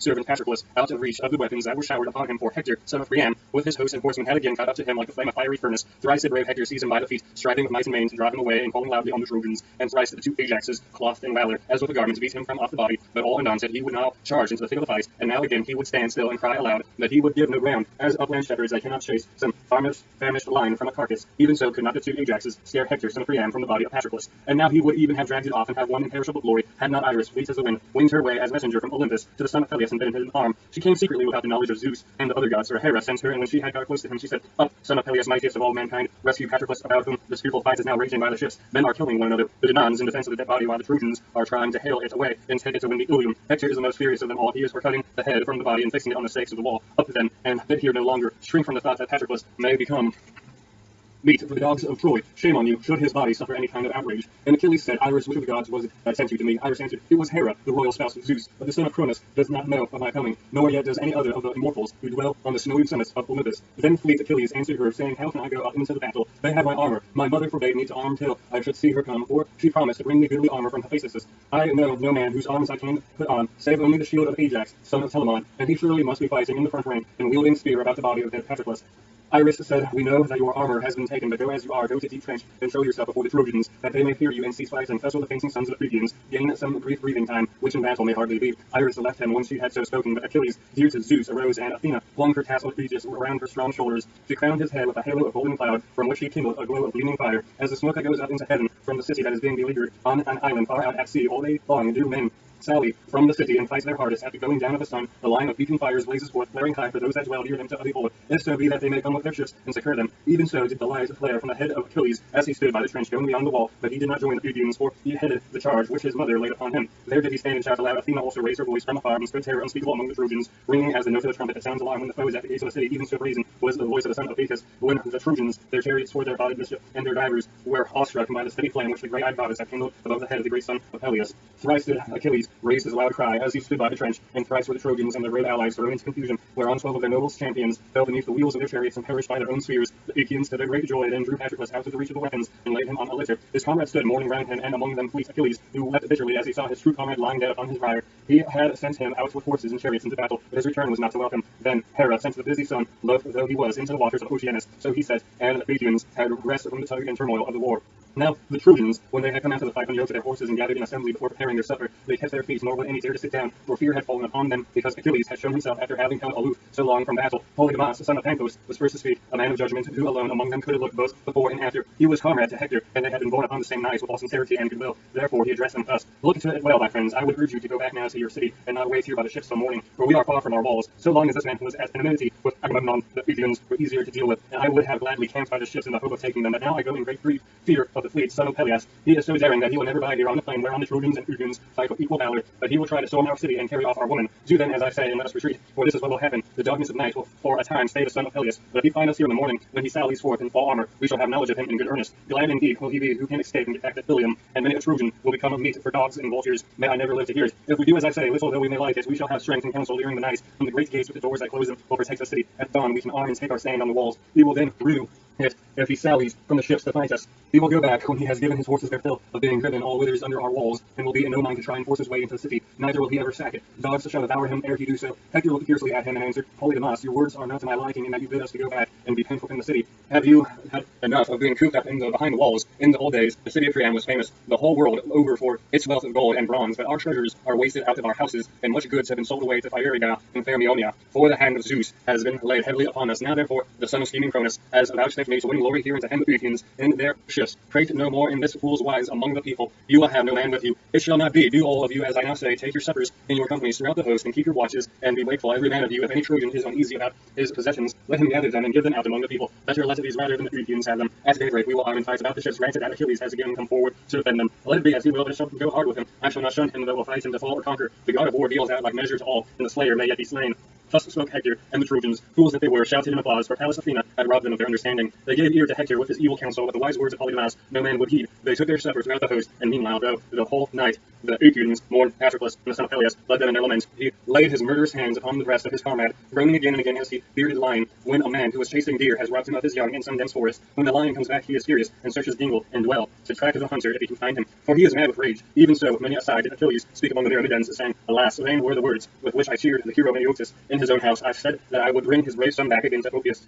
servant Patroclus, out of reach of the weapons that were showered upon him, for Hector, son of Priam, with his host and horsemen, had again caught up to him like the flame of fiery furnace. Thrice did brave Hector seize him by the feet, striding with might and main to drive him away, and calling loudly on the Trojans. And thrice did the two Ajaxes, clothed in valor, as with a garment, beat him from off the body. But all undaunted, he would now charge into the thick of the fight, and now again he would stand still and cry aloud that he would give no ground. As upland shepherds that cannot chase some famished lion from a carcass, even so could not the two Ajaxes scare Hector, son of Priam, from the body of Patroclus. And now he would even have dragged it off and have won imperishable glory, had not Iris, fleet as the wind, winged her way as messenger from Olympus to the son of Peleus and bidden him arm. She came secretly without the knowledge of Zeus and the other gods, for Hera sent her, and when she had got close to him, she said, "Up, son of Peleus, mightiest of all mankind, rescue Patroclus, about whom this fearful fight is now raging by the ships. Men are killing one another, the Danaans in defense of the dead body, while the Trojans are trying to hale it away and take it to win the Ilium. Hector is the most furious of them all. He is for cutting the head from the body and fixing it on the stakes of the wall. Up then, and bid here no longer. Shrink from the thought that Patroclus may become meat for the dogs of Troy. Shame on you, should his body suffer any kind of outrage." And Achilles said, "Iris, which of the gods was it that sent you to me?" Iris answered, "It was Hera, the royal spouse of Zeus. But the son of Cronus does not know of my coming, nor yet does any other of the immortals who dwell on the snowy summits of Olympus." Then fleet Achilles answered her, saying, "How can I go up into the battle? They have my armor. My mother forbade me to arm till I should see her come, for she promised to bring me goodly armor from Hephaestus. I know no man whose arms I can put on, save only the shield of Ajax, son of Telamon, and he surely must be fighting in the front rank and wielding spear about the body of dead Patroclus." Iris said, "We know that your armor has been taken, but go as you are, go to deep trench, and show yourself before the Trojans, that they may fear you and cease fighting. Thus will the fainting sons of the Phrygians gain some brief breathing time, which in battle may hardly be." Iris left him when she had so spoken, but Achilles, dear to Zeus, arose, and Athena flung her tassel of Aegis around her strong shoulders. She crowned his head with a halo of golden cloud, from which he kindled a glow of gleaming fire. As the smoke that goes up into heaven from the city that is being beleaguered on an island far out at sea, all day long do men sally from the city and fight their hardest. After going down of the sun, the line of beacon fires blazes forth, flaring high for those that dwell near them to behold, if so be that they may come with their ships and succor them. Even so did the light flare from the head of Achilles as he stood by the trench going beyond the wall, but he did not join the Phrygians, for he headed the charge which his mother laid upon him. There did he stand and shout aloud. Athena also raised her voice from afar and spread terror unspeakable among the Trojans, ringing as the note of the trumpet that sounds alarm when the foe is at the gates of the city. Even so brazen was the voice of the son of Phaeacus, when the Trojans, their chariots toward their bodied mischief, and their divers were awestruck by the steady flame which the great-eyed goddess had kindled above the head of the great son of Peleus. Thrice did Achilles raise his loud cry as he stood by the trench, and thrice were the Trojans and their brave allies thrown into confusion, whereon 12 of their noblest champions fell beneath the wheels of their chariots and perished by their own spears. The Achaeans, to their great joy, then drew Patroclus out of the reach of the weapons and laid him on a litter. His comrades stood mourning round him, and among them fleet Achilles, who wept bitterly as he saw his true comrade lying dead upon his bier. He had sent him out with horses and chariots into battle, but his return was not so welcome. Then Hera sent the busy sun, loath though he was, into the waters of Oceanus. So he said, and the Phaeacians had rest from the tug and turmoil of the war. Now the Trojans, when they had come out of the fight and yoked their horses and gathered in assembly before preparing their supper, they kept their feet, nor would any dare to sit down, for fear had fallen upon them, because Achilles had shown himself after having held aloof so long from battle. Polydamas, the son of Pancos, was first to speak, a man of judgment, who alone among them could have looked both before and after. He was comrade to Hector, and they had been born upon the same night with all sincerity and goodwill. Therefore he addressed them thus: "Look to it well, my friends. I would urge you to go back now to your city, and not wait here by the ships till morning, for we are far from our walls. So long as this man was at enmity with Agamemnon, the Phrygians were easier to deal with, and I would have gladly camped by the ships in the hope of taking them. But now I go in great grief, fear of the fleet, son of Peleus. He is so daring that he will never bide here on the plain whereon the Trojans and Phrygians fight with equal valor, but he will try to storm our city and carry off our woman. Do then as I say, and let us retreat, for this is what will happen. The darkness of night will for a time stay the son of Peleus, but if he find us here in the morning, when he sallies forth in full armor, we shall have knowledge of him in good earnest. Glad indeed will he be who can escape and get back to Ilium, and many a Trojan will become a meat for dogs and vultures. May I never live to hear it. If we do as I say, little though we may like it, we shall have strength and counsel during the night, from the great gates with the doors that close them will protect the city. At dawn we can arm and take our stand on the walls. We will then rue it if he sallies from the ships to fight us. He will go back when he has given his horses their fill of being driven all withers under our walls, and will be in no mind to try and force his way into the city. Neither will he ever sack it. Dogs shall devour him ere he do so." Hector looked fiercely at him and answered, "Polydamas, your words are not to my liking, in that you bid us to go back and be painful in the city. Have you had enough of being cooped up behind the walls? In the old days, the city of Priam was famous the whole world over for its wealth of gold and bronze, but our treasures are wasted out of our houses, and much goods have been sold away to Phaeacia and Thermionia, for the hand of Zeus has been laid heavily upon us. Now therefore the son of scheming Cronus has vouchsafed me to win glory here and to hand the Phaeacians in their ships. Prate no more in this fool's wise among the people. You will have no man with you. It shall not be. Do all of you as I now say. Take your suppers in your companies throughout the host, and keep your watches, and be wakeful every man of you. If any Trojan is uneasy about his possessions, let him gather them and give them out among the people. Better let it be rather than the Phrygians have them. At daybreak we will arm and fight about the ships. Granted that Achilles has again come forward to defend them. Let it be as he will, but it shall go hard with him. I shall not shun him that will fight him to fall or conquer. The god of war deals out like measure to all, and the slayer may yet be slain." Thus spoke Hector, and the Trojans, fools that they were, shouted in applause, for Pallas Athena had robbed them of their understanding. They gave ear to Hector with his evil counsel, but the wise words of Polydamas no man would heed. They took their supper throughout the host, and meanwhile, though the whole night The Achaeans mourned Patroclus, and the son of Peleus led them in their lament. He laid his murderous hands upon the breast of his comrade, groaning again and again as he bearded the lion. When a man who was chasing deer has robbed him of his young in some dense forest, when the lion comes back he is furious, and searches dingle and dwell, to track the hunter if he can find him, for he is mad with rage. Even so, many a sigh did Achilles speak among the Myrmidons, saying, Alas, vain were the words with which I cheered the hero Meniotus in his own house. I said that I would bring his brave son back again to Ophius.